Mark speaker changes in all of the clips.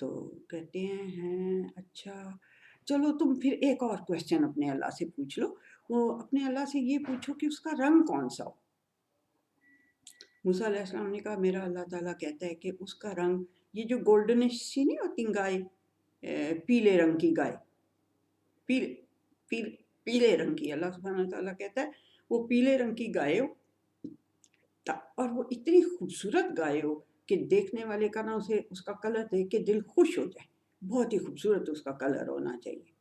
Speaker 1: تو کہتے ہیں اچھا چلو تم پھر ایک اور کویشچن اپنے اللہ سے پوچھ لو، وہ اپنے اللہ سے یہ پوچھو کہ اس کا رنگ کون سا ہو۔ موسیٰ علیہ السلام نے کہا میرا اللہ تعالیٰ کہتا ہے کہ اس کا رنگ یہ جو گولڈنش سی نہیں ہوتی گائے، پیلے رنگ کی گائے، پیلے پیلے پیلے رنگ کی، اللہ سبحانہ تعالیٰ کہتا ہے وہ پیلے رنگ کی گائے ہو، اور وہ اتنی خوبصورت گائے ہو کہ دیکھنے والے کا نا اسے اس کا کلر دیکھ کے دل خوش ہو جائے، بہت ہی خوبصورت اس کا کلر ہونا چاہیے۔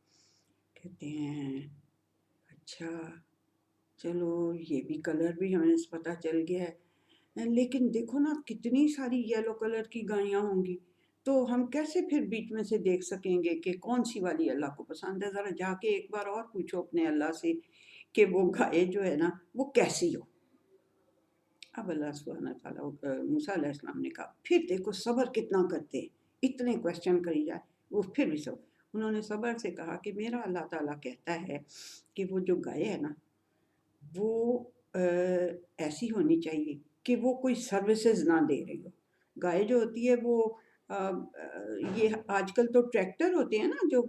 Speaker 1: کہتے ہیں اچھا چلو یہ بھی کلر بھی ہمیں پتہ چل گیا ہے، لیکن دیکھو نا کتنی ساری یلو کلر کی گائیاں ہوں گی، تو ہم کیسے پھر بیچ میں سے دیکھ سکیں گے کہ کون سی والی اللہ کو پسند ہے؟ ذرا جا کے ایک بار اور پوچھو اپنے اللہ سے کہ وہ گائے جو ہے نا وہ کیسی ہو۔ اب اللہ سبحانہ تعالیٰ موسیٰ علیہ السلام نے کہا پھر دیکھو صبر کتنا کرتے ہیں، اتنے کویشچن کری جائے وہ پھر بھی انہوں نے صبر سے کہا کہ میرا اللہ تعالیٰ کہتا ہے کہ وہ جو گائے ہے نا وہ ایسی ہونی چاہیے کہ وہ کوئی سروسز نہ دے رہی ہو۔ گائے جو ہوتی ہے وہ یہ آج کل تو ٹریکٹر ہوتے ہیں نا جو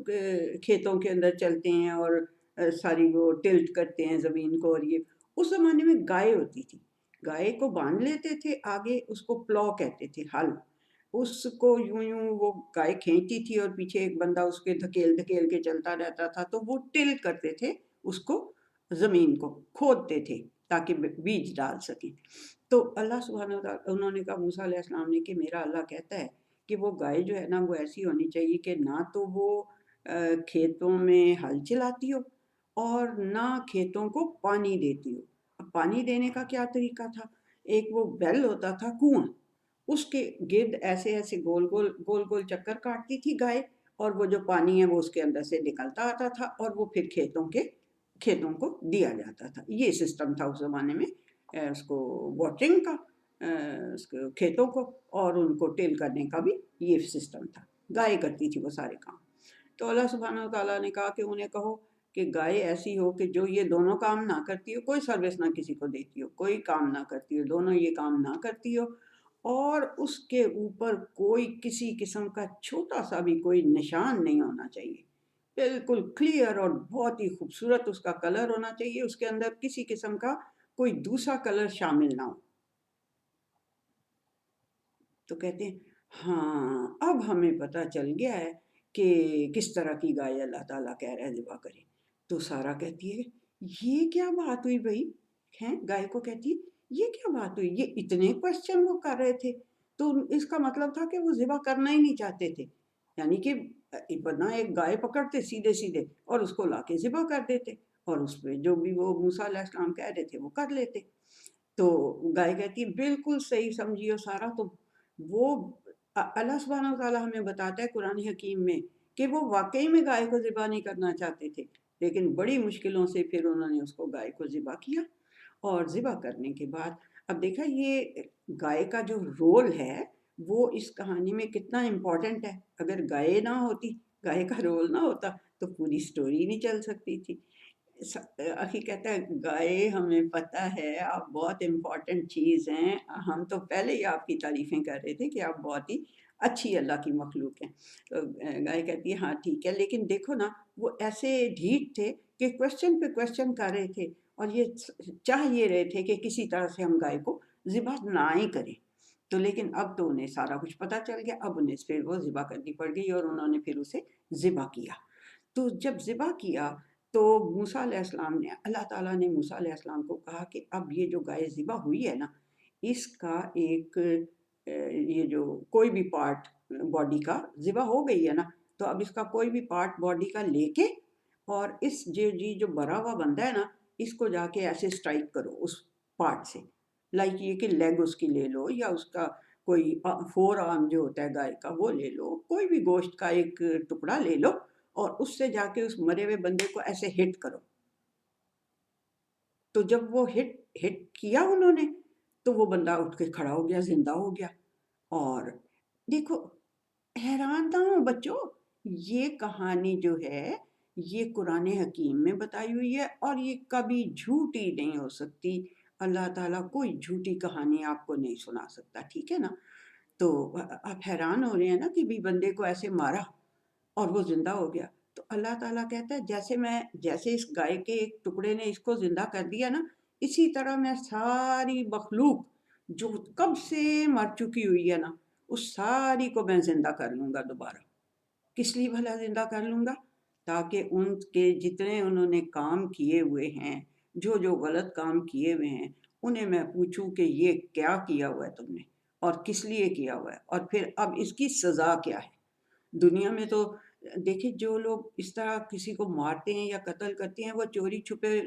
Speaker 1: کھیتوں کے اندر چلتے ہیں اور ساری وہ ٹلٹ کرتے ہیں زمین کو، اور یہ اس زمانے میں گائے ہوتی تھی، گائے کو باندھ لیتے تھے آگے، اس کو پلو کہتے تھے، ہل، اس کو یوں یوں وہ گائے کھینچتی تھی اور پیچھے ایک بندہ اس کے دھکیل دھکیل کے چلتا رہتا تھا، تو وہ ٹل کرتے تھے، اس کو زمین کو کھودتے تھے تاکہ بیج ڈال سکیں۔ تو اللہ سبحانہ وتعالیٰ انہوں نے کہا موسیٰ علیہ السلام نے کہ میرا اللہ کہتا ہے کہ وہ گائے جو ہے نا وہ ایسی ہونی چاہیے کہ نہ تو وہ کھیتوں میں ہل چلاتی ہو اور نہ کھیتوں کو پانی دیتی ہو۔ اب پانی دینے کا کیا طریقہ تھا؟ ایک وہ بیل ہوتا تھا کنواں، اس کے گرد ایسے ایسے گول گول گول گول چکر کاٹتی تھی گائے، اور وہ جو پانی ہے وہ اس کے اندر سے نکلتا آتا تھا اور وہ پھر کھیتوں کو دیا جاتا تھا۔ یہ سسٹم تھا اس زمانے میں اس کو واٹرنگ کا، اس کو کھیتوں کو اور ان کو ٹل کرنے کا بھی یہ سسٹم تھا، گائے کرتی تھی وہ سارے کام۔ تو اللہ سبحانہ تعالیٰ نے کہا کہ انہیں کہو کہ گائے ایسی ہو کہ جو یہ دونوں کام نہ کرتی ہو، کوئی سروس نہ کسی کو دیتی ہو، کوئی کام نہ کرتی ہو، دونوں یہ کام نہ کرتی ہو، اور اس کے اوپر کوئی کسی قسم کا چھوٹا سا بھی کوئی نشان نہیں ہونا چاہیے، بالکل کلیئر اور بہت ہی خوبصورت اس کا کلر ہونا چاہیے، اس کے اندر کسی قسم کا کوئی دوسرا کلر شامل نہ ہو۔ تو کہتے ہیں ہاں اب ہمیں پتہ چل گیا ہے کہ کس طرح کی گائے اللہ تعالیٰ کہہ رہا ہے ذبح کرے۔ تو سارا کہتی ہے یہ کیا بات ہوئی بھائی؟ ہیں گائے کو کہتی ہے یہ کیا بات ہوئی، یہ اتنے کویشچن وہ کر رہے تھے تو اس کا مطلب تھا کہ وہ ذبح کرنا ہی نہیں چاہتے تھے، یعنی کہ ورنہ ایک گائے پکڑتے سیدھے سیدھے اور اس کو لا کے ذبح کر دیتے، اور اس پہ جو بھی وہ موسیٰ علیہ السلام کہہ رہے تھے وہ کر لیتے۔ تو گائے کہتی ہے بالکل صحیح سمجھی ہو سارا تم، وہ اللہ سبحانہ وتعالیٰ ہمیں بتاتا ہے قرآن حکیم میں کہ وہ واقعی میں گائے کو ذبح نہیں کرنا چاہتے تھے، لیکن بڑی مشکلوں سے پھر انہوں نے اس کو گائے کو ذبح کیا، اور ذبح کرنے کے بعد اب دیکھا یہ گائے کا جو رول ہے وہ اس کہانی میں کتنا امپورٹنٹ ہے۔ اگر گائے نہ ہوتی، گائے کا رول نہ ہوتا تو پوری سٹوری نہیں چل سکتی تھی۔ اخی کہتا ہے گائے ہمیں پتہ ہے آپ بہت امپورٹنٹ چیز ہیں، ہم تو پہلے ہی آپ کی تعریفیں کر رہے تھے کہ آپ بہت ہی اچھی اللہ کی مخلوق ہیں۔ تو گائے کہتی ہے ہاں ٹھیک ہے، لیکن دیکھو نا وہ ایسے ڈھیٹ تھے کہ کویشچن پہ کویشچن کر رہے تھے اور یہ چاہ یہ رہے تھے کہ کسی طرح سے ہم گائے کو ذبح نہ ہی کریں۔ تو لیکن اب تو انہیں سارا کچھ پتہ چل گیا، اب انہیں پھر وہ ذبح کرنی پڑ گئی اور انہوں نے پھر اسے ذبح کیا۔ تو جب ذبح کیا تو موسیٰ علیہ السلام نے، اللہ تعالیٰ نے موسیٰ علیہ السلام کو کہا کہ اب یہ جو گائے ذبح ہوئی ہے نا اس کا ایک یہ جو کوئی بھی پارٹ باڈی کا ذبح ہو گئی ہے نا، تو اب اس کا کوئی بھی پارٹ باڈی کا لے کے اور اس جو برا ہوا بندہ ہے نا اس کو جا کے ایسے سٹرائک کرو اس پارٹ سے، لائک یہ کہ لیگ اس کی لے لو یا اس کا کوئی فور آرم جو ہوتا ہے گائے کا وہ لے لو، کوئی بھی گوشت کا ایک ٹکڑا لے لو اور اس سے جا کے اس مرے ہوئے بندے کو ایسے ہٹ کرو۔ تو جب وہ ہٹ کیا انہوں نے تو وہ بندہ اٹھ کے کھڑا ہو گیا، زندہ ہو گیا۔ اور دیکھو حیران تھا ہوں بچوں، یہ کہانی جو ہے یہ قرآن حکیم میں بتائی ہوئی ہے اور یہ کبھی جھوٹی نہیں ہو سکتی، اللہ تعالیٰ کوئی جھوٹی کہانی آپ کو نہیں سنا سکتا، ٹھیک ہے نا؟ تو آپ حیران ہو رہے ہیں نا کہ بھی بندے کو ایسے مارا اور وہ زندہ ہو گیا. تو اللہ تعالیٰ کہتا ہے جیسے اس گائے کے ایک ٹکڑے نے اس کو زندہ کر دیا نا، اسی طرح میں ساری مخلوق جو کب سے مر چکی ہوئی ہے نا، اس ساری کو میں زندہ کر لوں گا دوبارہ. کس لیے بھلا زندہ کر لوں گا؟ تاکہ ان کے جتنے انہوں نے کام کیے ہوئے ہیں، جو غلط کام کیے ہوئے ہیں، انہیں میں پوچھوں کہ یہ کیا کیا ہوا ہے تم نے اور کس لیے کیا ہوا ہے، اور پھر اب اس کی سزا کیا ہے. دنیا میں تو دیکھیں جو لوگ اس طرح کسی کو مارتے ہیں یا قتل کرتے ہیں، وہ چوری چھپے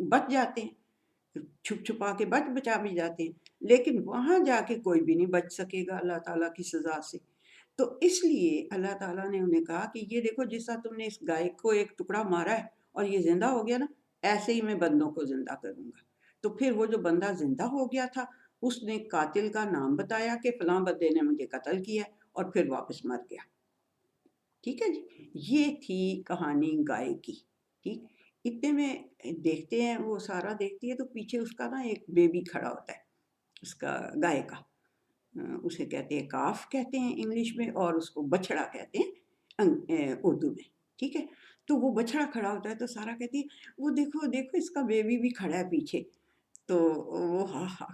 Speaker 1: بچ جاتے ہیں، چھپ چھپا کے بچا بھی جاتے ہیں، لیکن وہاں جا کے کوئی بھی نہیں بچ سکے گا اللہ تعالیٰ کی سزا سے. تو اس لیے اللہ تعالیٰ نے انہیں کہا کہ یہ دیکھو جس طرح تم نے اس گائے کو ایک ٹکڑا مارا ہے اور یہ زندہ ہو گیا نا، ایسے ہی میں بندوں کو زندہ کروں گا. تو پھر وہ جو بندہ زندہ ہو گیا تھا، اس نے قاتل کا نام بتایا کہ فلاں بندے نے مجھے قتل کیا اور پھر واپس مر گیا. ٹھیک ہے جی، یہ تھی کہانی گائے کی. ٹھیک، اتنے میں دیکھتے ہیں، وہ سارا دیکھتی ہے تو پیچھے اس کا نا ایک بیبی کھڑا ہوتا ہے، اس کا گائے کا. اسے کہتے ہیں کاف کہتے ہیں انگلش میں، اور اس کو بچڑا کہتے ہیں اردو میں. ٹھیک ہے، تو وہ بچڑا کھڑا ہوتا ہے تو سارا کہتی ہے وہ دیکھو دیکھو اس کا بیبی بھی کھڑا ہے پیچھے. تو وہ ہاں ہاں،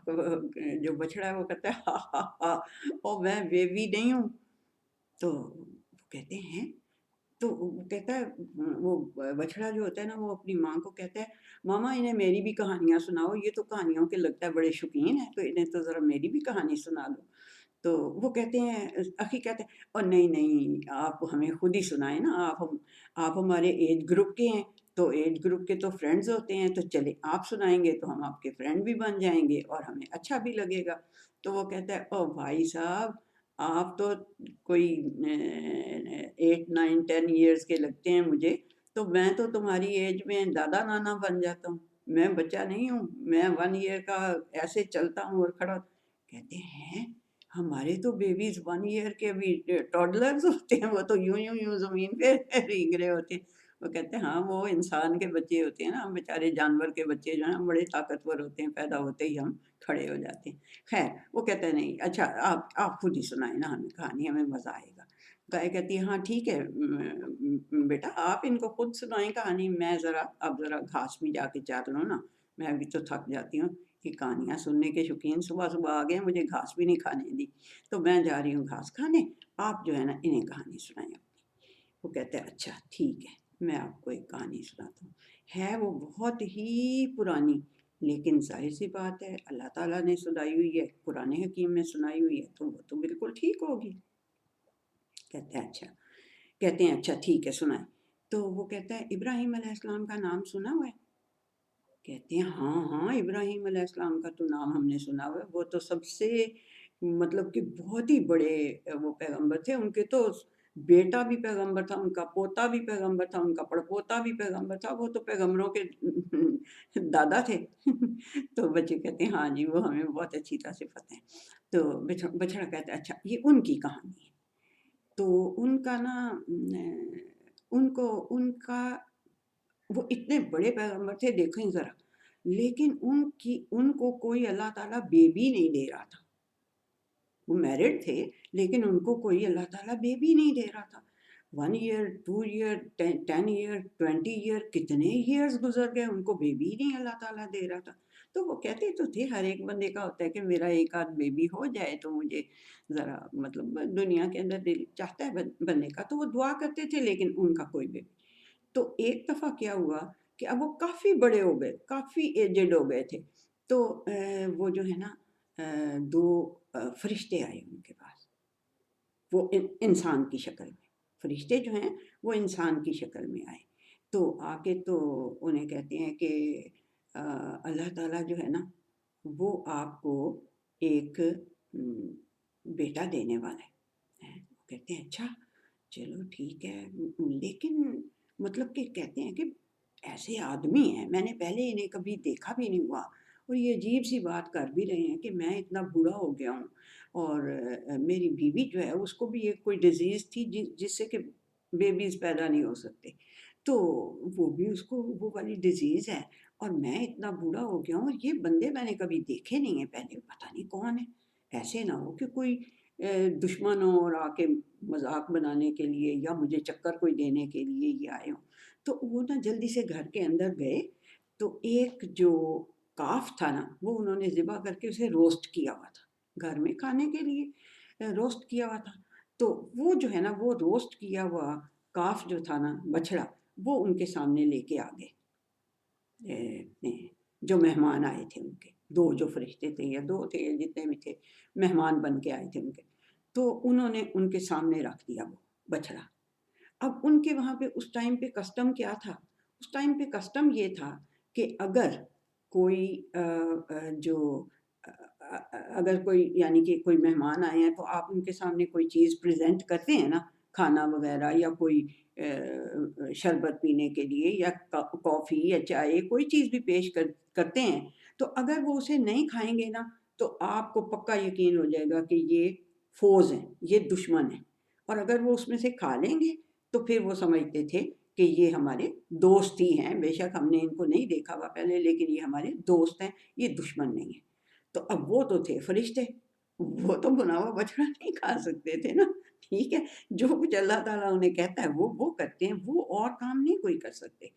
Speaker 1: جو بچڑا ہے وہ کہتا ہے ہاں ہاں ہاں، اور میں بیبی نہیں ہوں. تو وہ کہتے ہیں، تو وہ کہتا ہے، وہ بچڑا جو ہوتا ہے نا، وہ اپنی ماں کو کہتا ہے ماما انہیں میری بھی کہانیاں سناؤ، یہ تو کہانیوں کے لگتا ہے بڑے شوقین ہیں، تو انہیں تو ذرا میری بھی کہانی سنا دو. تو وہ کہتے ہیں، اخی کہتے ہیں اور نہیں نہیں، آپ ہمیں خود ہی سنائیں نا، آپ ہمارے ایج گروپ کے ہیں، تو ایج گروپ کے تو فرینڈز ہوتے ہیں، تو چلے آپ سنائیں گے تو ہم آپ کے فرینڈ بھی بن جائیں گے اور ہمیں اچھا بھی لگے گا. تو وہ کہتا ہے او بھائی صاحب، آپ تو کوئی 8 9 10 ایئرس کے لگتے ہیں مجھے، تو میں تو تمہاری ایج میں دادا نانا بن جاتا ہوں، میں بچہ نہیں ہوں، میں 1 ایئر کا ایسے چلتا ہوں اور کھڑا. کہتے ہیں ہمارے تو بیبیز 1 ایئر کے بھی ٹوڈلرز ہوتے ہیں، وہ تو یوں یوں یوں زمین پہ رینگ رہے ہوتے ہیں. وہ کہتے ہیں ہاں، وہ انسان کے بچے ہوتے ہیں نا، ہم بیچارے جانور کے بچے جو ہیں بڑے طاقتور ہوتے ہیں، پیدا ہوتے ہی ہم کھڑے ہو جاتے ہیں. خیر، وہ کہتے ہیں نہیں، اچھا آپ خود ہی سنائیں نا ہمیں کہانی، ہمیں مزہ آئے گا. گائے کہتی ہے ہاں ٹھیک ہے بیٹا، آپ ان کو خود سنائیں کہانی، میں اب ذرا گھاس بھی جا کے چار لوں نا، میں بھی تو تھک جاتی ہوں. کہ کہانیاں سننے کے شوقین صبح صبح آ گئے، مجھے گھاس بھی نہیں کھانے دی، تو میں جا رہی ہوں گھاس کھانے، آپ جو ہے نا انہیں کہانی سنائیں اپنی. وہ کہتے ہیں اچھا ٹھیک ہے، میں آپ کو ایک کہانی سناتا ہوں. ہے وہ بہت ہی پرانی، لیکن ظاہر سی بات ہے اللہ تعالیٰ نے سنائی ہوئی ہے، قرآن حکیم میں سنائی ہوئی ہے، تو وہ تو بالکل ٹھیک ہوگی. کہتے ہیں اچھا ٹھیک ہے سنائیں. تو وہ کہتا ہے ابراہیم علیہ السلام کا نام سنا ہوا ہے؟ کہتے ہیں ہاں ہاں، ابراہیم علیہ السلام کا تو نام ہم نے سنا ہوا ہے، وہ تو سب سے مطلب کہ بہت ہی بڑے وہ پیغمبر تھے. ان کے تو بیٹا بھی پیغمبر تھا، ان کا پوتا بھی پیغمبر تھا، ان کا پڑپوتا بھی پیغمبر تھا، وہ تو پیغمبروں کے دادا تھے. تو بچے کہتے ہیں ہاں جی، وہ ہمیں بہت اچھی طرح سے پتہ ہے. تو بچڑا کہتا ہے اچھا یہ ان کی کہانی ہے. تو ان کا نا ان کا وہ اتنے بڑے پیغمبر تھے، دیکھیں ذرا، لیکن ان کو کوئی اللہ تعالیٰ بیبی نہیں دے رہا تھا. وہ میرڈ تھے، لیکن ان کو کوئی اللہ تعالیٰ بیبی نہیں دے رہا تھا. 1 ایئر 2 ایئر 10 ایئر 20 ایئر، کتنے ایئرز گزر گئے، ان کو بیبی ہی نہیں اللہ تعالیٰ دے رہا تھا. تو وہ کہتے تو تھے ہر ایک بندے کا ہوتا ہے کہ میرا ایک آدھ بیبی ہو جائے تو مجھے ذرا مطلب دنیا کے اندر دل چاہتا ہے بننے کا. تو وہ دعا کرتے تھے، لیکن ان کا کوئی بیبی. تو ایک دفعہ کیا ہوا کہ اب وہ کافی بڑے ہو گئے، کافی ایجڈ ہو گئے تھے. تو وہ جو ہے نا 2 فرشتے آئے ان کے پاس، وہ انسان کی شکل میں. فرشتے جو ہیں وہ انسان کی شکل میں آئے. تو آ کے تو انہیں کہتے ہیں کہ اللہ تعالیٰ جو ہے نا وہ آپ کو ایک بیٹا دینے والا ہے. وہ کہتے ہیں اچھا چلو ٹھیک ہے، لیکن مطلب کہ کہتے ہیں کہ ایسے آدمی ہیں، میں نے پہلے انہیں کبھی دیکھا بھی نہیں ہوا، اور یہ عجیب سی بات کر بھی رہے ہیں کہ میں اتنا بوڑھا ہو گیا ہوں، اور میری بیوی جو ہے اس کو بھی ایک کوئی ڈیزیز تھی جس سے کہ بیبیز پیدا نہیں ہو سکتے، تو وہ بھی اس کو وہ والی ڈیزیز ہے، اور میں اتنا بوڑھا ہو گیا ہوں، اور یہ بندے میں نے کبھی دیکھے نہیں ہیں پہلے، پتہ نہیں کون ہے. ایسے نہ ہو کہ کوئی دشمن ہوں اور آ کے مذاق بنانے کے لیے یا مجھے چکر کوئی دینے کے لیے یہ آئے ہوں. تو وہ نا جلدی سے گھر کے اندر گئے، تو ایک جو کاف تھا نا وہ انہوں نے ذبح کر کے اسے روسٹ کیا ہوا تھا گھر میں کھانے کے لیے، روسٹ کیا ہوا تھا. تو وہ جو ہے نا وہ روسٹ کیا ہوا کاف جو تھا نا بچھڑا، وہ ان کے سامنے لے کے آ گئے جو مہمان آئے تھے ان کے، دو جو فرشتے تھے یا دو تھے یا جتنے بھی تھے مہمان بن کے آئے تھے ان کے، تو انہوں نے ان کے سامنے رکھ دیا وہ بچڑا. اب ان کے وہاں پہ اس ٹائم پہ کسٹم کیا تھا؟ اس ٹائم پہ کسٹم یہ تھا کہ اگر کوئی یعنی کہ کوئی مہمان آئے ہیں تو آپ ان کے سامنے کوئی چیز پریزنٹ کرتے ہیں نا، کھانا وغیرہ یا کوئی شربت پینے کے لیے یا کافی یا چائے، کوئی چیز بھی پیش کرتے ہیں، تو اگر وہ اسے نہیں کھائیں گے نا تو آپ کو پکا یقین ہو جائے گا کہ یہ فوز ہیں، یہ دشمن ہیں. اور اگر وہ اس میں سے کھا لیں گے تو پھر وہ سمجھتے تھے کہ یہ ہمارے دوست ہی ہیں، بے شک ہم نے ان کو نہیں دیکھا ہوا پہلے لیکن یہ ہمارے دوست ہیں، یہ دشمن نہیں ہیں. تو اب وہ تو تھے فرشتے، وہ تو بنا ہوا بچڑا نہیں کھا سکتے تھے نا، ٹھیک ہے. جو کچھ اللہ تعالیٰ انہیں کہتا ہے وہ کرتے ہیں، وہ اور کام نہیں کوئی کر سکتے.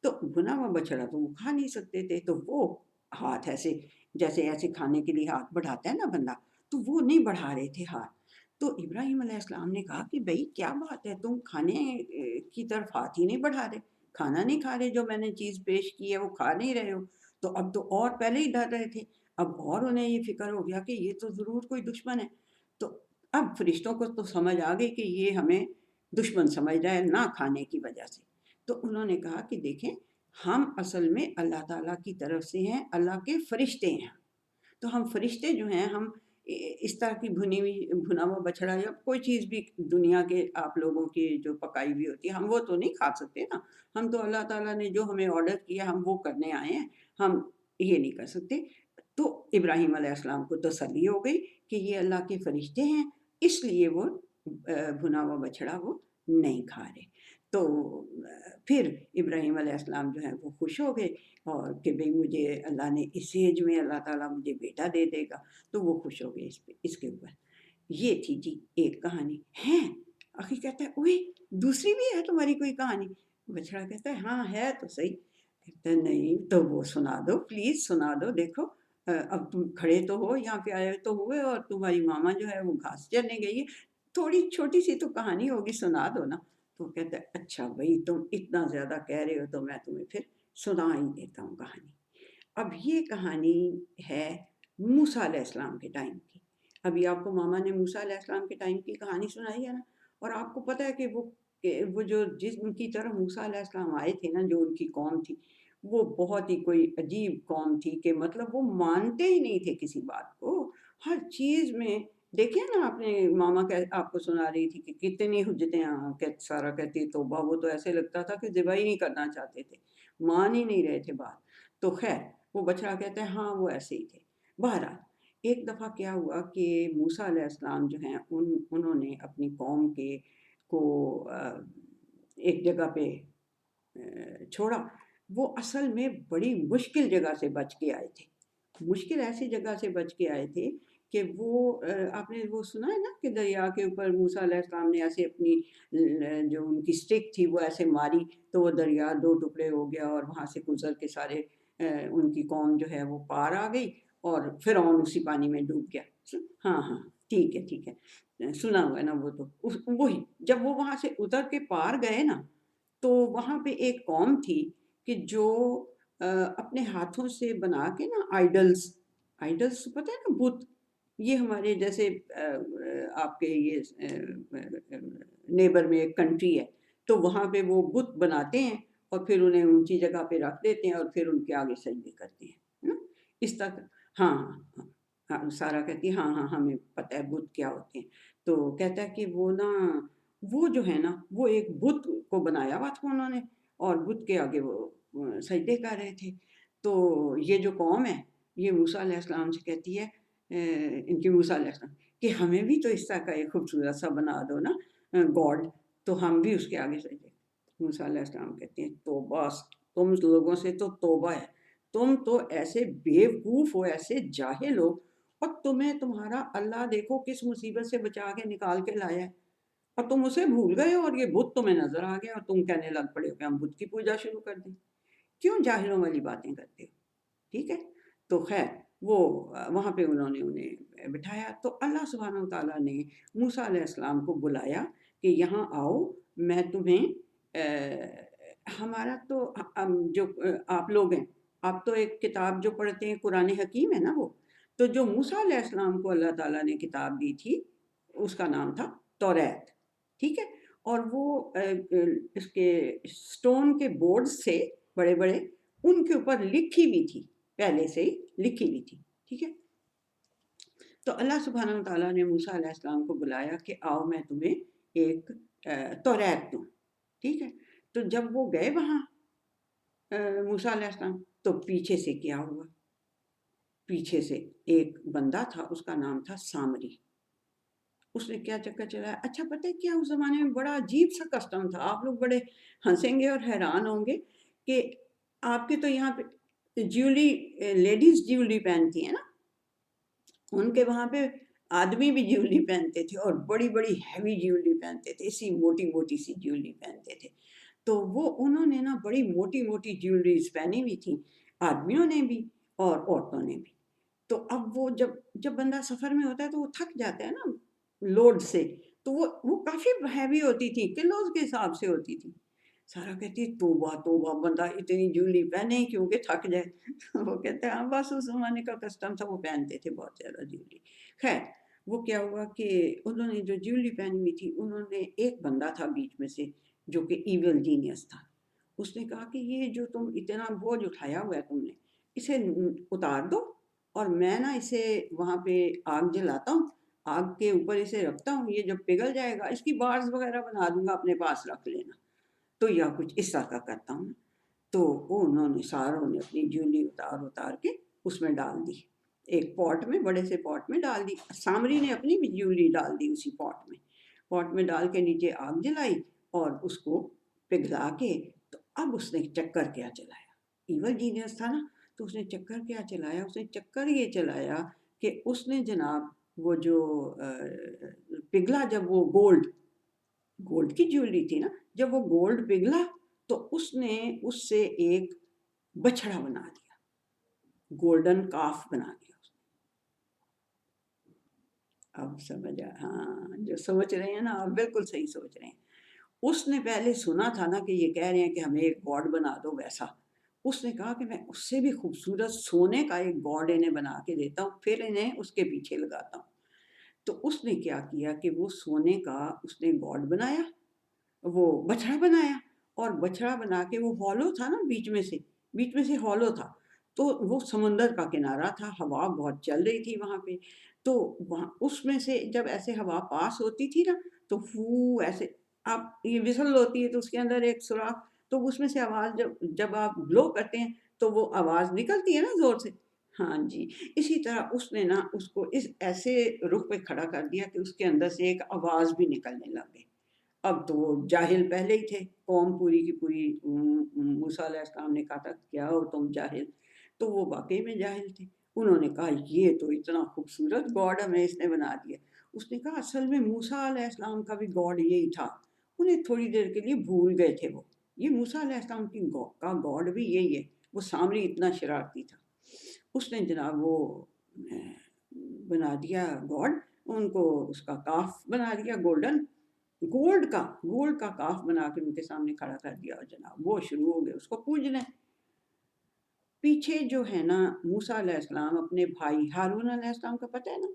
Speaker 1: تو بنا ہوا بچڑا تو وہ کھا نہیں سکتے تھے، تو وہ ہاتھ ایسے جیسے ایسے کھانے کے لیے ہاتھ بڑھاتا ہے نا بندہ، تو وہ نہیں بڑھا رہے تھے ہاتھ. تو ابراہیم علیہ السلام نے کہا کہ بھئی کیا بات ہے، تم کھانے کی طرف ہاتھ ہی نہیں بڑھا رہے، کھانا نہیں کھا رہے، جو میں نے چیز پیش کی ہے وہ کھا نہیں رہے ہو. تو اب تو اور پہلے ہی ڈر رہے تھے، اب اور انہیں یہ فکر ہو گیا کہ یہ تو ضرور کوئی دشمن ہے. تو اب فرشتوں کو تو سمجھ آ گئی کہ یہ ہمیں دشمن سمجھ رہا ہے نہ کھانے کی وجہ سے. تو انہوں نے کہا کہ دیکھیں ہم اصل میں اللہ تعالیٰ کی طرف سے ہیں، اللہ کے فرشتے ہیں. تو ہم فرشتے جو ہیں، ہم اس طرح کی بھنا ہوا بچڑا یا کوئی چیز بھی دنیا کے آپ لوگوں کی جو پکائی ہوئی ہوتی ہے ہم وہ تو نہیں کھا سکتے نا. ہم تو اللہ تعالیٰ نے جو ہمیں آرڈر کیا ہم وہ کرنے آئے ہیں، ہم یہ نہیں کر سکتے. تو ابراہیم علیہ السلام کو تسلی ہو گئی کہ یہ اللہ کے فرشتے ہیں، اس لیے وہ بھنا ہوا بچڑا وہ نہیں کھا رہے. تو پھر ابراہیم علیہ السلام جو ہے وہ خوش ہو گئے اور کہ بھئی مجھے اللہ نے اس ایج میں اللہ تعالیٰ مجھے بیٹا دے دے گا، تو وہ خوش ہو گئے اس کے اوپر. یہ تھی جی ایک کہانی ہے. اخی کہتا ہے اوہ دوسری بھی ہے تمہاری کوئی کہانی؟ بچڑا کہتا ہے ہاں ہے تو صحیح. کہتا ہے نہیں تو وہ سنا دو پلیز، سنا دو. دیکھو اب تم کھڑے تو ہو یہاں پہ آئے تو ہوئے اور تمہاری ماما جو ہے وہ گھاس چرنے گئی ہے، تھوڑی چھوٹی سی تو کہانی ہوگی، سنا دو نا. تو کہتا ہے اچھا بھائی تم اتنا زیادہ کہہ رہے ہو تو میں تمہیں پھر سنا ہی دیتا ہوں کہانی. اب یہ کہانی ہے موسیٰ علیہ السلام کے ٹائم کی. ابھی آپ کو ماما نے موسیٰ علیہ السلام کے ٹائم کی کہانی سنائی ہے نا، اور آپ کو پتہ ہے کہ وہ جو جس کی طرف موسیٰ علیہ السلام آئے تھے نا، جو ان کی قوم تھی وہ بہت ہی کوئی عجیب قوم تھی کہ مطلب وہ مانتے ہی نہیں تھے کسی بات کو. ہر چیز میں دیکھیں نا، آپ نے ماما آپ کو سنا رہی تھی کہ کتنی حجتیں سارا کہتی توبہ، وہ تو ایسے لگتا تھا کہ ذبح ہی نہیں کرنا چاہتے تھے، مان ہی نہیں رہے تھے بات. تو خیر وہ بچڑا کہتا ہے ہاں وہ ایسے ہی تھے. بہرحال ایک دفعہ کیا ہوا کہ موسیٰ علیہ السلام جو ہیں انہوں نے اپنی قوم کو ایک جگہ پہ چھوڑا. وہ اصل میں بڑی مشکل جگہ سے بچ کے آئے تھے، مشکل ایسی جگہ سے بچ کے آئے تھے کہ وہ آپ نے وہ سنا ہے نا کہ دریا کے اوپر موسیٰ علیہ السلام نے ایسے اپنی جو ان کی سٹک تھی وہ ایسے ماری تو وہ دریا دو ٹکڑے ہو گیا اور وہاں سے گزر کے سارے ان کی قوم جو ہے وہ پار آ گئی اور فرعون اسی پانی میں ڈوب گیا. ہاں ہاں ٹھیک ہے ٹھیک ہے، سنا ہوا ہے نا وہ تو. وہی جب وہ وہاں سے اتر کے پار گئے نا تو وہاں پہ ایک قوم تھی کہ جو اپنے ہاتھوں سے بنا کے نا آئیڈلس پتہ ہے نا بت، یہ ہمارے جیسے آپ کے یہ نیبر میں ایک کنٹری ہے تو وہاں پہ وہ بت بناتے ہیں اور پھر انہیں اونچی جگہ پہ رکھ دیتے ہیں اور پھر ان کے آگے سجدے کرتے ہیں نا اس طرح. ہاں ہاں ہاں سارا کہتی ہے ہاں ہاں ہمیں پتہ ہے بت کیا ہوتے ہیں. تو کہتا ہے کہ وہ نا وہ جو ہے نا وہ ایک بت کو بنایا ہوا تھا انہوں نے اور بت کے آگے وہ سجدے کر رہے تھے. تو یہ جو قوم ہے یہ موسیٰ علیہ السلام سے کہتی ہے ان کی موسیٰ علیہ السلام کہ ہمیں بھی تو اس طرح کا ایک خوبصورت سا بنا دو نا گاڈ، تو ہم بھی اس کے آگے سجدے. موسیٰ علیہ السلام کہتے ہیں توبہ، تم لوگوں سے تو توبہ ہے، تم تو ایسے بیوقوف ہو، ایسے جاہل ہو اور تمہیں تمہارا اللہ دیکھو کس مصیبت سے بچا کے نکال کے لایا ہے، اور تم اسے بھول گئے اور یہ بت تمہیں نظر آ گیا اور تم کہنے لگ پڑے ہو کہ ہم بت کی پوجا شروع کر دیں۔ کیوں جاہلوں والی باتیں کرتے ہو؟ ٹھیک ہے، تو خیر وہ وہاں پہ انہوں نے انہیں بٹھایا، تو اللہ سبحانہ تعالیٰ نے موسیٰ علیہ السلام کو بلایا کہ یہاں آؤ، میں تمہیں ہمارا تو جو آپ لوگ ہیں، آپ تو ایک کتاب جو پڑھتے ہیں قرآن حکیم ہے نا، وہ تو جو موسیٰ علیہ السلام کو اللہ تعالیٰ نے کتاب دی تھی اس کا نام تھا توریت، ٹھیک ہے، اور وہ اس کے سٹون کے بورڈ سے بڑے بڑے ان کے اوپر لکھی بھی تھی، پہلے سے ہی لکھی بھی تھی، ٹھیک ہے۔ تو اللہ سبحانہ وتعالیٰ نے موسیٰ علیہ السلام کو بلایا کہ آؤ میں تمہیں ایک توریت دوں، ٹھیک ہے۔ تو جب وہ گئے وہاں موسیٰ علیہ السلام، تو پیچھے سے کیا ہوا، پیچھے سے ایک بندہ تھا، اس کا نام تھا سامری، اس نے کیا چکر چلایا۔ اچھا پتہ ہے کیا، اس زمانے میں بڑا عجیب سا کسٹم تھا، آپ لوگ بڑے ہنسیں گے اور حیران ہوں گے کہ آپ کے تو یہاں پہ جیولری، لیڈیز جیولری پہنتی ہیں نا، ان کے وہاں پہ آدمی بھی جیولری پہنتے تھے اور بڑی بڑی ہیوی جیولری پہنتے تھے، اسی موٹی موٹی سی جیولری پہنتے تھے۔ تو وہ انہوں نے نا بڑی موٹی موٹی جیولریز پہنی ہوئی تھیں، آدمیوں نے بھی اور عورتوں نے بھی۔ تو اب وہ جب بندہ سفر میں ہوتا ہے تو وہ تھک جاتا ہے نا لوڈ سے، تو وہ کافی ہیوی ہوتی تھی، کلوز کے حساب سے ہوتی تھی۔ سارا کہتی توبہ توبہ، بندہ اتنی جیولری پہنے کیونکہ تھک جائے۔ وہ کہتے ہیں ہاں بس اس زمانے کا کسٹم تھا، وہ پہنتے تھے بہت زیادہ جیولری۔ خیر وہ کیا ہوا کہ انہوں نے جو جیولری پہنی ہوئی تھی، انہوں نے ایک بندہ تھا بیچ میں سے جو کہ ایول جینیس تھا، اس نے کہا کہ یہ جو تم اتنا بوجھ اٹھایا ہوا ہے تم نے، اسے اتار دو اور میں نا اسے وہاں پہ آگ جلاتا ہوں، آگ کے اوپر اسے رکھتا ہوں، یہ جب پگھل جائے گا اس کی بارز وغیرہ بنا دوں گا، اپنے پاس رکھ لینا، تو یا کچھ اس طرح کا کرتا ہوں۔ تو وہ انہوں نے ساروں نے اپنی جیولری اتار کے اس میں ڈال دی، ایک پاٹ میں، بڑے سے پاٹ میں ڈال دی۔ سامری نے اپنی بھی جیولری ڈال دی اسی پاٹ میں ڈال کے نیچے آگ جلائی اور اس کو پگھلا کے، تو اب اس نے چکر کیا چلایا، ایول جینیس تھا نا، تو اس نے چکر کیا چلایا، اس نے چکر یہ چلایا کہ اس نے جناب وہ جو پگھلا، جب وہ گولڈ کی جیولری تھی نا، جب وہ گولڈ پگھلا تو اس نے اس سے ایک بچڑا بنا دیا، گولڈن کاف بنا دیا۔ اب سمجھا، ہاں جو سوچ رہے ہیں نا آپ بالکل صحیح سوچ رہے ہیں۔ اس نے پہلے سنا تھا نا کہ یہ کہہ رہے ہیں کہ ہمیں ایک گاڈ بنا دو ویسا، اس نے کہا کہ میں اس سے بھی خوبصورت سونے کا ایک گاڈ انہیں بنا کے دیتا ہوں، پھر انہیں اس کے پیچھے لگاتا ہوں۔ تو اس نے کیا کیا کہ وہ سونے کا اس نے گاڈ بنایا، وہ بچڑا بنایا، اور بچڑا بنا کے وہ ہالو تھا نا، بیچ میں سے ہالو تھا، تو وہ سمندر کا کنارہ تھا، ہوا بہت چل رہی تھی وہاں پہ، تو وہاں اس میں سے جب ایسے ہوا پاس ہوتی تھی نا تو فو ایسے، آپ یہ وزل ہوتی ہے تو اس کے اندر ایک سوراخ، تو اس میں سے آواز جب آپ بلو کرتے ہیں تو وہ آواز نکلتی ہے نا زور سے، ہاں جی، اسی طرح اس نے نا اس کو اس ایسے رخ پہ کھڑا کر دیا کہ اس کے اندر سے ایک آواز بھی نکلنے لگ گئی۔ اب تو وہ جاہل پہلے ہی تھے، قوم پوری کی پوری موسیٰ علیہ السلام نے کہا تھا کیا ہو تم جاہل، تو وہ واقعی میں جاہل تھے۔ انہوں نے کہا یہ تو اتنا خوبصورت گاڈ ہمیں اس نے بنا دیا۔ اس نے کہا اصل میں موسیٰ علیہ السلام کا بھی گاڈ یہی تھا، انہیں تھوڑی دیر کے لیے بھول گئے تھے وہ، یہ موسیٰ علیہ السلام کا گاڈ بھی یہی ہے۔ وہ سامری اتنا شرارتی تھا، اس نے جناب وہ بنا دیا گاڈ، ان کو اس کا کاف بنا دیا، گولڈ کا کاف بنا کے ان کے سامنے کھڑا کر دیا، اور جناب وہ شروع ہو گئے اس کو پوجنے۔ پیچھے جو ہے نا موسیٰ علیہ السلام اپنے بھائی ہارون علیہ السلام کا پتہ ہے نا،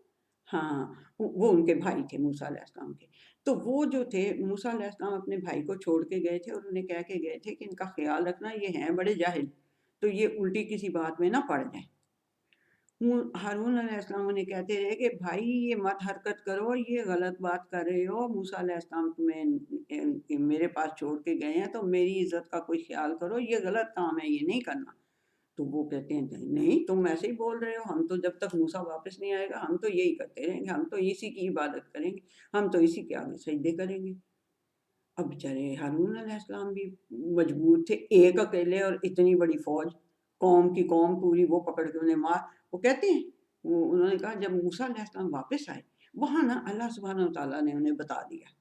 Speaker 1: ہاں وہ ان کے بھائی تھے موسیٰ علیہ السلام کے، تو وہ جو تھے موسیٰ علیہ السلام اپنے بھائی کو چھوڑ کے گئے تھے اور انہیں کہہ کے گئے تھے کہ ان کا خیال رکھنا، یہ ہیں بڑے جاہل، تو یہ الٹی کسی بات میں نہ پڑ جائیں۔ ہارون علیہ السلام انہیں کہتے رہے کہ بھائی یہ مت حرکت کرو، یہ غلط بات کر رہے ہو، موسیٰ علیہ السلام تمہیں میرے پاس چھوڑ کے گئے ہیں تو میری عزت کا کوئی خیال کرو، یہ غلط کام ہے، یہ نہیں کرنا۔ تو وہ کہتے ہیں نہیں تم ایسے ہی بول رہے ہو، ہم تو جب تک موسیٰ واپس نہیں آئے گا ہم تو یہی کرتے رہیں گے، ہم تو اسی کی عبادت کریں گے، ہم تو اسی کے آگے سجدے کریں گے۔ اب بیچارے ہارون علیہ السلام بھی مجبور تھے، ایک اکیلے اور اتنی بڑی فوج، قوم کی قوم پوری وہ پکڑ کے انہیں مار، وہ کہتے ہیں انہوں نے کہا جب موسیٰ علیہ السلام واپس آئے وہاں نا اللہ سبحانہ و تعالیٰ نے انہیں بتا دیا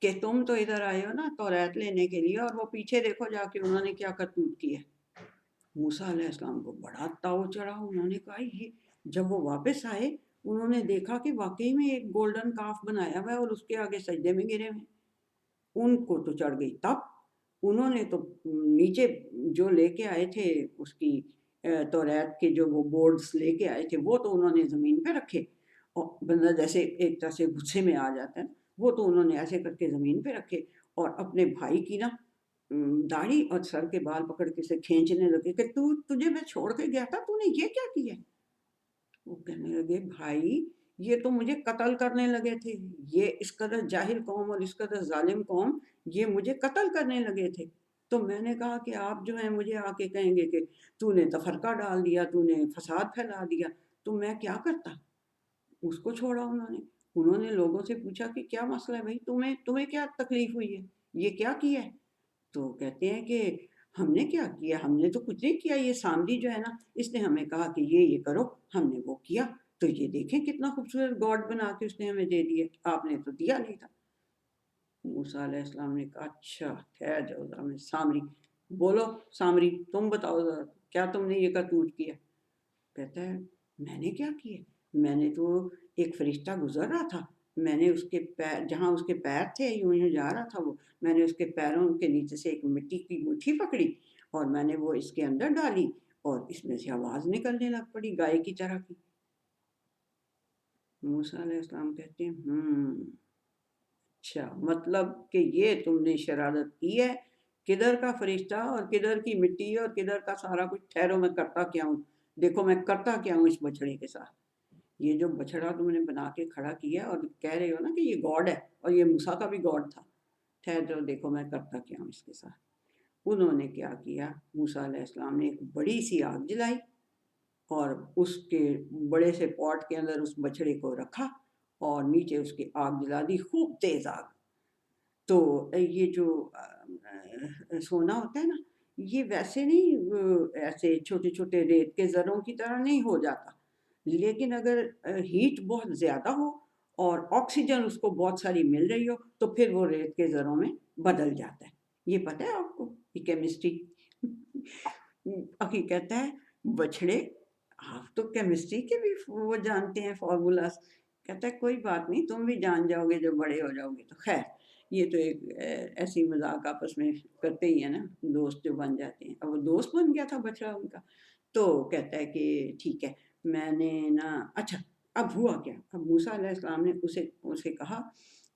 Speaker 1: کہ تم تو ادھر آئے ہو نا توریت لینے کے لیے، اور وہ پیچھے دیکھو جا کے انہوں نے کیا کرتوت کی ہے۔ موسیٰ علیہ السلام کو بڑا تاؤ چڑھا، انہوں نے کہا یہ، جب وہ واپس آئے انہوں نے دیکھا کہ واقعی میں ایک گولڈن کاف بنایا ہوا ہے اور اس کے آگے سجدے میں گرے ہوئے، ان کو تو چڑھ گئی تب، انہوں نے تو نیچے جو لے کے آئے تھے اس کی توریت کے جو وہ بورڈز لے کے آئے تھے وہ تو انہوں نے زمین پہ رکھے، اور بندہ جیسے ایک طرح سے غصے میں آ جاتا ہے وہ تو انہوں نے ایسے کر کے زمین پہ رکھے، اور اپنے بھائی کی نا داڑھی اور سر کے بال پکڑ کے سے کھینچنے لگے کہ تجھے میں چھوڑ کے گیا تھا، تو نے یہ کیا کیا؟ وہ کہنے لگے بھائی یہ تو مجھے قتل کرنے لگے تھے، یہ اس قدر جاہل قوم اور اس قدر ظالم قوم یہ مجھے قتل کرنے لگے تھے، تو میں نے کہا کہ آپ جو ہیں مجھے آ کے کہیں گے کہ تو نے تفرقہ ڈال دیا، تو نے فساد پھیلا دیا، تو میں کیا کرتا؟ اس کو چھوڑا انہوں نے لوگوں سے پوچھا کہ کیا مسئلہ ہے بھائی، تمہیں کیا تکلیف ہوئی ہے، یہ کیا کیا ہے؟ تو کہتے ہیں کہ ہم نے کیا کیا، ہم نے تو کچھ نہیں کیا، یہ سامری جو ہے نا اس نے ہمیں کہا کہ یہ کرو، ہم نے وہ کیا، تو یہ دیکھیں کتنا خوبصورت گاڈ بنا کے اس نے ہمیں دے دیا، آپ نے تو دیا نہیں تھا۔ موسیٰ علیہ السلام نے کہا اچھا ٹھہر جاؤ ذرا، میں سامری، بولو سامری تم بتاؤ ذرا کیا تم نے یہ کرتوت کیا؟ کہتا ہے میں نے کیا کیا، میں نے تو ایک فرشتہ گزر رہا تھا، میں نے اس کے پیر، جہاں اس کے پیر تھے یوں یوں جا رہا تھا وہ، میں نے اس کے پیروں کے نیچے سے ایک مٹی کی مٹھی پکڑی اور میں نے وہ اس کے اندر ڈالی اور اس میں سے آواز نکلنے لگ پڑی گائے کی طرح کی۔ موسیٰ علیہ السلام کہتے ہیں اچھا مطلب کہ یہ تم نے شرارت کی ہے، کدھر کا فرشتہ اور کدھر کی مٹی اور کدھر کا سارا کچھ، ٹھہرو میں کرتا کیا ہوں، دیکھو میں کرتا کیا ہوں اس بچڑے کے ساتھ، یہ جو بچڑا تم نے بنا کے کھڑا کیا اور کہہ رہے ہو نا کہ یہ گاڈ ہے اور یہ موسیٰ کا بھی گاڈ تھا، ٹھہر جاؤ دیکھو میں کرتا کیا ہوں اس کے ساتھ۔ انہوں نے کیا کیا، موسیٰ علیہ السلام نے ایک بڑی سی آگ جلائی اور اس کے بڑے سے پاٹ کے اندر اس بچڑے کو رکھا اور نیچے اس کی آگ جلا دی، خوب تیز آگ۔ تو یہ جو سونا ہوتا ہے نا یہ ویسے نہیں ایسے چھوٹے چھوٹے ریت کے ذروں کی طرح نہیں ہو جاتا، لیکن اگر ہیٹ بہت زیادہ ہو اور آکسیجن اس کو بہت ساری مل رہی ہو تو پھر وہ ریت کے ذروں میں بدل جاتا ہے، یہ پتہ ہے آپ کو، یہ کیمسٹری۔ اخی کہتا ہے بچڑے آپ تو کیمسٹری کے بھی وہ جانتے ہیں فارمولاز، کہتا ہے کوئی بات نہیں تم بھی جان جاؤ گے جب بڑے ہو جاؤ گے تو، خیر یہ تو ایک ایسی مذاق آپس میں کرتے ہی ہیں نا دوست جو بن جاتے ہیں، اب وہ دوست بن گیا تھا بچڑا ان کا، تو کہتا ہے کہ ٹھیک ہے میں نے نا، اچھا اب ہوا کیا، اب موسیٰ علیہ السلام نے اسے کہا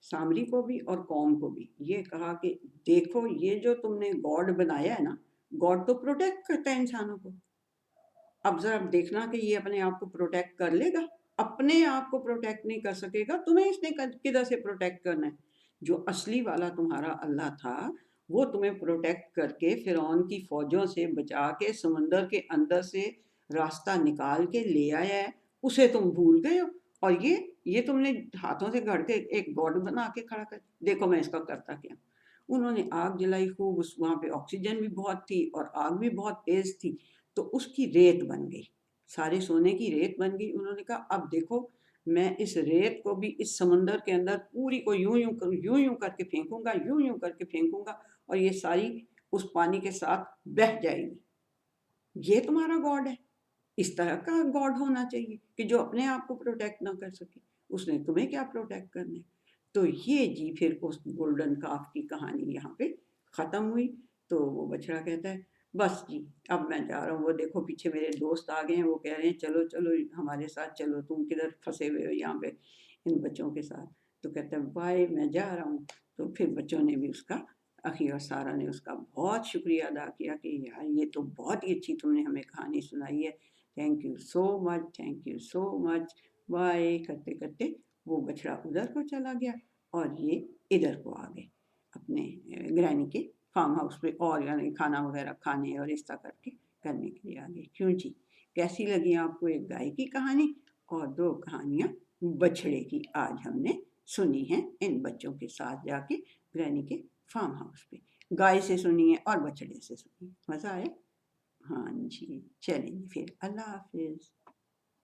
Speaker 1: سامری کو بھی اور قوم کو بھی یہ کہا کہ دیکھو یہ جو تم نے گاڈ بنایا ہے نا، گاڈ تو پروٹیکٹ کرتا ہے انسانوں کو، اب ذرا دیکھنا کہ یہ اپنے آپ کو پروٹیکٹ کر لے گا، اپنے آپ کو پروٹیکٹ نہیں کر سکے گا، تمہیں اس نے کدھر سے پروٹیکٹ کرنا ہے؟ جو اصلی والا تمہارا اللہ تھا وہ تمہیں پروٹیکٹ کر کے فرعون کی فوجوں سے بچا کے سمندر کے اندر سے راستہ نکال کے لے آیا ہے، اسے تم بھول گئے ہو، اور یہ تم نے ہاتھوں سے گھڑ کے ایک گاڈ بنا کے کھڑا کر، دیکھو میں اس کا کرتا کیا۔ انہوں نے آگ جلائی خوب، وہاں پہ آکسیجن بھی بہت تھی اور آگ بھی بہت تیز تھی، تو اس کی ریت بن گئی، سارے سونے کی ریت بن گئی۔ انہوں نے کہا اب دیکھو میں اس ریت کو بھی اس سمندر کے اندر پوری کو یوں یوں کر کے پھینکوں گا، یوں یوں کر کے پھینکوں گا، اور یہ ساری اس پانی کے ساتھ بہہ جائے گی، یہ تمہارا گاڈ ہے، اس طرح کا گاڈ ہونا چاہیے کہ جو اپنے آپ کو پروٹیکٹ نہ کر سکے، اس نے تمہیں کیا پروٹیکٹ کرنا ہے۔ تو یہ جی پھر اس گولڈن کاف کی کہانی یہاں پہ ختم ہوئی۔ تو وہ بچڑا کہتا ہے بس جی اب میں جا رہا ہوں، وہ دیکھو پیچھے میرے دوست آ گئے ہیں، وہ کہہ رہے ہیں چلو چلو ہمارے ساتھ چلو، تم کدھر پھنسے ہوئے ہو یہاں پہ ان بچوں کے ساتھ، تو کہتا ہے بھائی میں جا رہا ہوں۔ تو پھر بچوں نے بھی اس کا، اخی اور سارا نے اس کا بہت شکریہ ادا کیا کہ یار یہ تو بہت ہی اچھی تم نے ہمیں کہانی سنائی ہے، thank you so much, thank you so much, bye کرتے کرتے وہ بچڑا ادھر کو چلا گیا اور یہ ادھر کو آ گئے اپنے گرینی کے فارم ہاؤس پہ، اور یعنی کھانا وغیرہ کھانے اور اس طرح کر کے کرنے کے لیے آ گئے۔ کیوں جی کیسی لگی آپ کو ایک گائے کی کہانی اور دو کہانیاں بچڑے کی آج ہم نے سنی ہیں ان بچوں کے ساتھ جا کے گرینی کے فارم ہاؤس پہ، گائے سے سنی ہے اور بچڑے سے سنی ہے، مزہ آیا؟ ہاں جی چلیں جی پھر اللہ حافظ۔